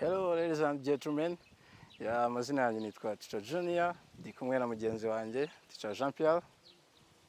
Hello ladies and gentlemen. Amazina yanjye nitwa Teacher Junior, ndi kumwe na mugenzi wanjye Teacher Jean Pierre.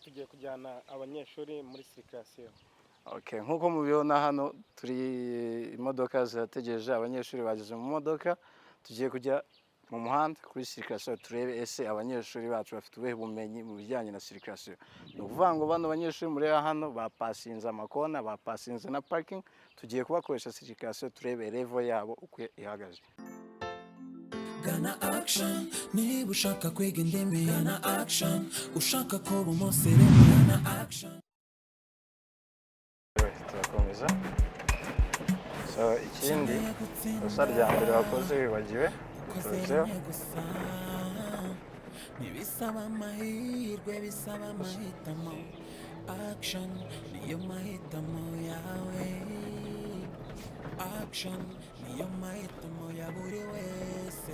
Tugiye kujyana abanyeshuri muri circulation. Okay, nkuko mubibona hano turi imodoka zirategereje abanyeshuri bageze mu modoka, tugiye kujya mu muhanda kuri circulation turebe ese abanyeshuri bacu bafite ubuhe bumenyi mu bijyanye na circulation. Ni ukuvuga ngo bano banyeshuri muri hano bapasinze amakona, bapasinze na parking, tugiye kubakoresha circulation turebe level yabo uko ihagaze. Gana action niba ushaka kwiga indimi gana action ushaka kuba umusirimu gana action. Turakomeza. So ikindi gusa rya mbere wakoze wibagiwe tuzeho ntibisaba amahirwe bisaba amahitamo action niyo mahitamo yawe action niyo mahitamo ya buri wese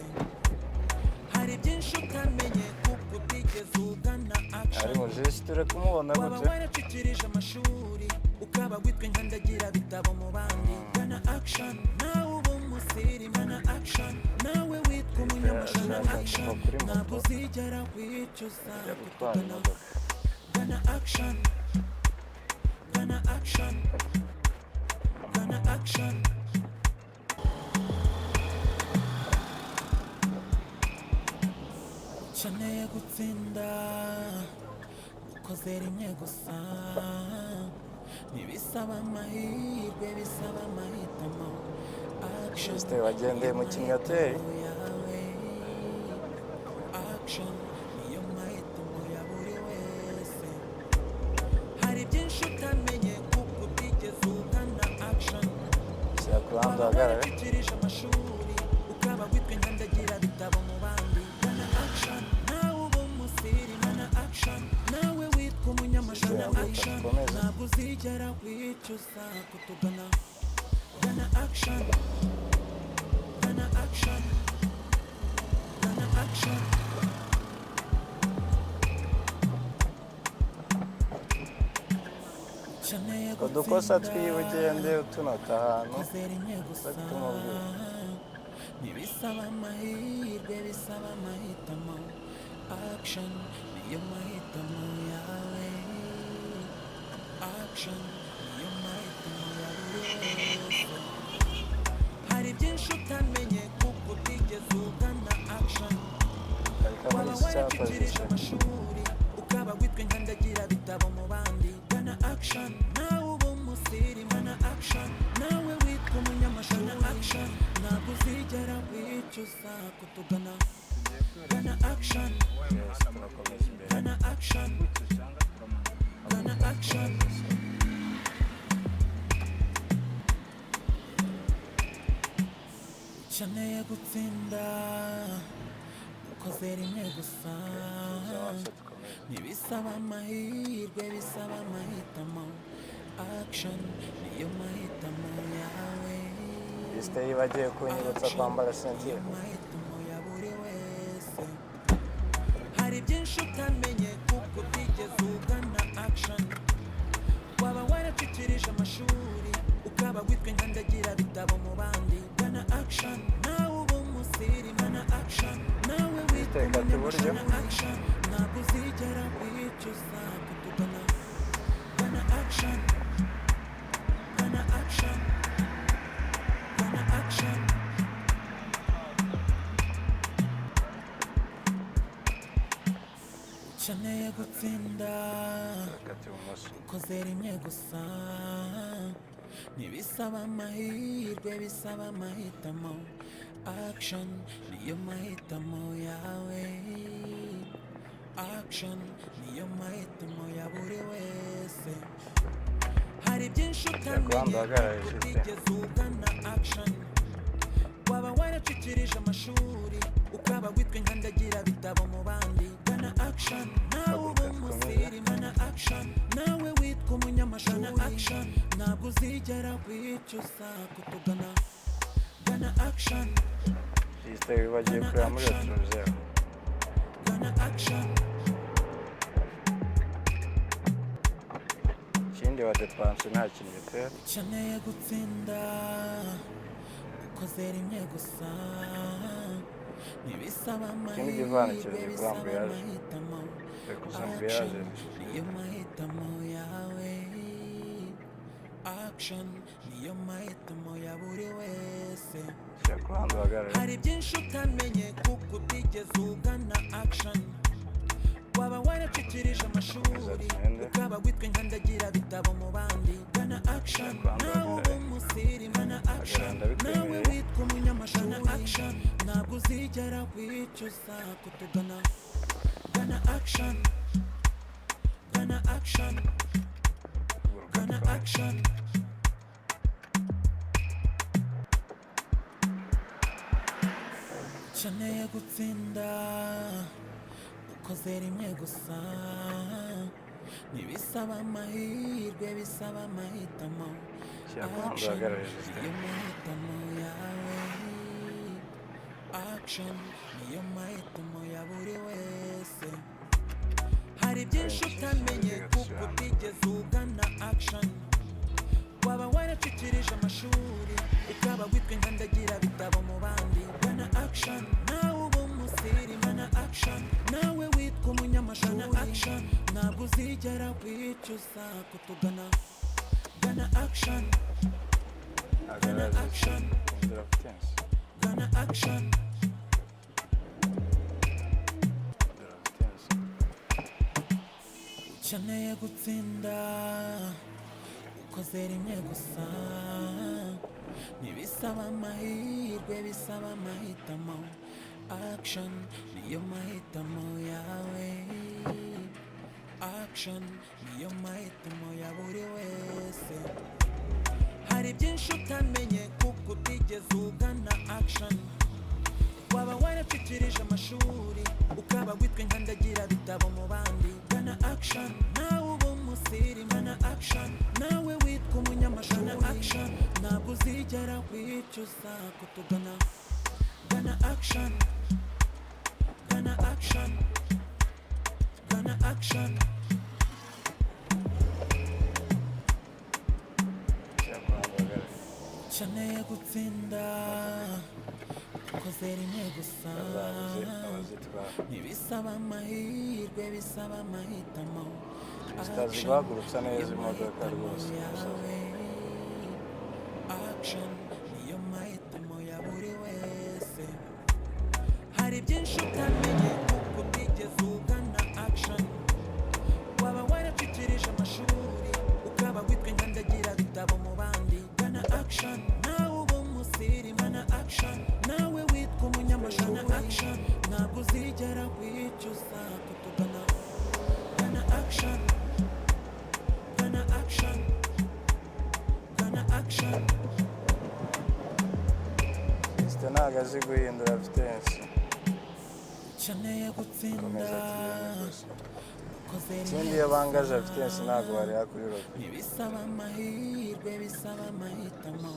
hari byinshi utamenye kuko utigeze ugana action ari mujisi turi kumubona waba gute waracikirije amashuri ukaba witwa nkandagira bitabo mu bandi gana action nawe uba umusiri gana action nawe witwa umunyamashana action ntabwo uzigera wicuza kutugana gana action gana action gana action ukeneye gutsinda ukoze rimwe gusa ntibisaba amahirwe bisaba amahitamo action Juste wagendeye mu kinyoteri action niyo mahitamo ya buri wese hari byinshi utamenye kuko utigeze ugana action shyira ku ruhande uhagarare waracikirije amashuri ukaba witwa nkandagira bitabo mu bandi gana action nawe uba umusiri gana action nawe witwa umunyamashana action ntabwo uzigera wicuza kutugana gana action gana action gana action udukosa tw'ibugende utunota ahantu batumubwira ntibisaba amahirwe bisaba amahitamo action niyo mahitamo yawe action niyo mahitamo ya buri wese hari byinshi utamenye kuko utigeze ugana action waba waracikirije amashuri ukaba witwa nkandagira bitabo mu bandi gana action nawe uba umusiri gana action nawe witwa umunyamashana action ntabwo uzigera wicuza kutugana gana action gana action gana action ukeneye gutsinda ukoze rimwe gusa ntibisaba amahirwe bisaba amahitamo action niyo mahitamo yawe Juste yibagiwe kunyibutsa kwambara sentire mahitamo ya buri wese hari byinshi utamenye kuko utigeze ugana action waba waracikirije amashuri ukaba witwa nkandagira bitabo mu bandi gana action nawe uba umusiri gana action nawe witwa umunyamashana action ntabwo uzigera wicuza kutugana gana action gana action gana action ukeneye gutsinda hagati ibumoso ukoze rimwe gusa ntibisaba amahirwe bisaba amahitamo action niyo mahitamo yawe action niyo mahitamo ya buri wese hari byinshi utamenye kuko utigeze ugana action waba waracikirije amashuri ukaba witwa nkandagira bitabo mu bandi gana action nawe uba umusiri gana action nawe witwa umunyamashana action ntabwo uzigera wicuza kutugana gana action Juste wibagiwe kureba muri retroviseur gana action ikindi wa depanse nta kinyoteri ukeneye gutsinda ukoze rimwe gusa ntibisaba ikindi amahirwe givanukiro bisaba ambuyaje amahitamo rekuza ambuyaje niyo mahitamo yawe action niyo mahitamo ya buri wese kuhanda uhagarare hari byinshi utamenye kuko utigeze ugana action waba waracikirije amashuri ukaba witwa nkandagira bitabo mu bandi gana action nawe uba umusiri mana action nawe witwa umunyamashuri action ntabwo uzigera wicuza kutugana gana action gana action gana action ukeneye gutsinda ukoze rimwe gusa ntibisaba amahirwe bisaba amahitamo action niyo mahitamo yawe action niyo mahitamo ya buri wese hari byinshi utamenye kuko utigeze ugana action waba waracikirije amashuri ukaba witwa nkandagira bitabo mu bandi gana action nawe uba umusiri mana action nawe witwa umunyamashuri action ntabwo uzigera wicuza kutugana gana action gana action gana action ukeneye gutsinda ukoze rimwe gusa ntibisaba amahirwe bisaba amahitamo action niyo mahitamo yawe action niyo mahitamo ya buri wese hari byinshi utamenye kuko utigeze ugana action waba waracikirije amashuri ukaba witwa nkandagira bitabo mu bandi gana action nawe uba umusiri mana action nawe witwa umunyamashuri action ntabwo uzigera wicuza kutugana gana action gana action gana action ukeneye gutsinda ukoze rimwe gusa ntibisaba amahirwe bisaba amahitamo zitazi guhagurutsa neza imodoka rwose action niyo mahitamo ya buri wese hari byinshi utamenye kuko utigeze ugana action waba waracikirije amashuri ukaba witwa nkandagira bitabo mu bandi gana action nawe uba umusiri mana action nawe witwa umunyamashuri action ntabwo uzigera wicuza kutugana gana action gana action gana action site ntabwo azi guhindura vitensi ukeneye gutsinda ikindi iyo bangaje vitensi ntabwo wareba kuri robo ntibisaba amahirwe bisaba amahitamo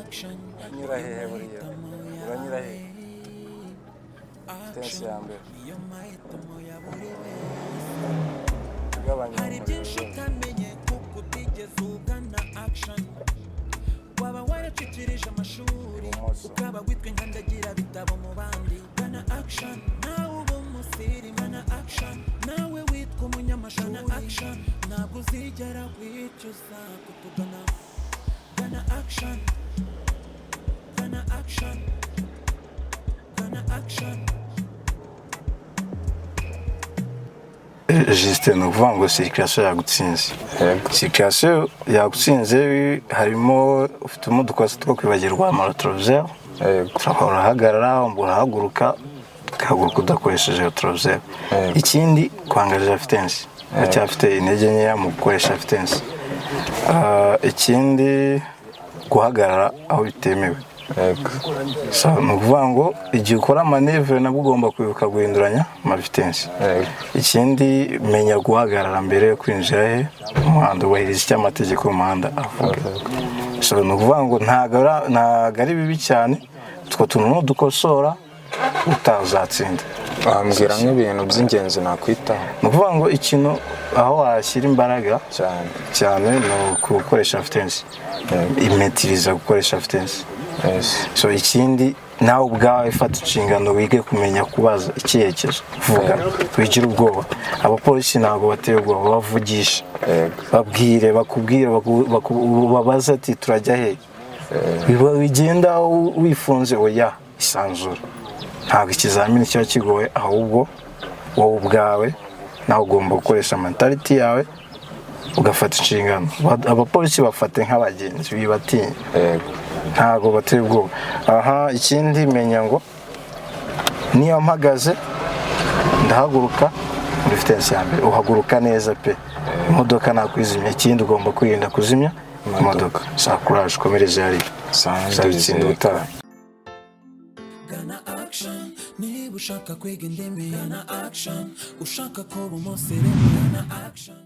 action uranyura hehe buriya uranyura hehe vitensi ya mbere niyo mahitamo ya buri wese igabanya hari byinshi utamenye kuko utigeze ugana action waba waracikirije amashuri ukaba witwa nkandagira bitabo mu bandi gana action nawe uba umusiri mana action nawe witwa umunyamashuri action ntabwo uzigera wicuza kutugana gana action gana action gana action Juste ni ukuvuga ngo circulation yagutsinze circulation yagutsinze harimo ufitemo udukosa two kwibagirwa amarotroviseur urahagarara urahaguruka ugahaguruka udakoresheje rotroviseur ikindi kwangaje vitensi uracyafite intege nkeya mu gukoresha vitensi ikindi guhagarara aho bitemewe ni ukuvuga ngo igihe ukora manevure nabwo ugomba kwibuka guhinduranya amavitensi ikindi menya guhagarara mbere yo kwinjira he umuhanda ubahiriza icyo amategeko y'umuhanda avuga ni ukuvuga ngo ntabwo ari bibi cyane utwo tuntu n'udukosora utazatsinda wambwira nk'ibintu by'ingenzi nakwitaho ni ukuvuga ngo ikintu aho washyira imbaraga cyane ni ugukoresha vitensi imetiriza gukoresha vitensi so ikindi nawe ubwawe fata inshingano wige kumenya kubaza icyerekezo vuga wigira ubwoba abapolisi ntabwo bateye ubwoba bavugisha babwire bakubwire babaza ati turajya he bigenda wifunze oya isanzura ntabwo ikizamini kiba kigoye ahubwo wowe ubwawe nawe ugomba gukoresha mentality yawe ugafata inshingano abapolisi bafate nk'abagenzi bibatinye ntabwo bateye ubwoba ikindi menya ngo niyo mpagaze ndahaguruka muri vitesse ya mbere uhaguruka neza pe imodoka nakwizimya ikindi ugomba kwirinda kuzimya imodoka sa courage komereze yari sanzwe ubutaha niba ushaka kwiga indimi na action ushaka kuba umusirimu na action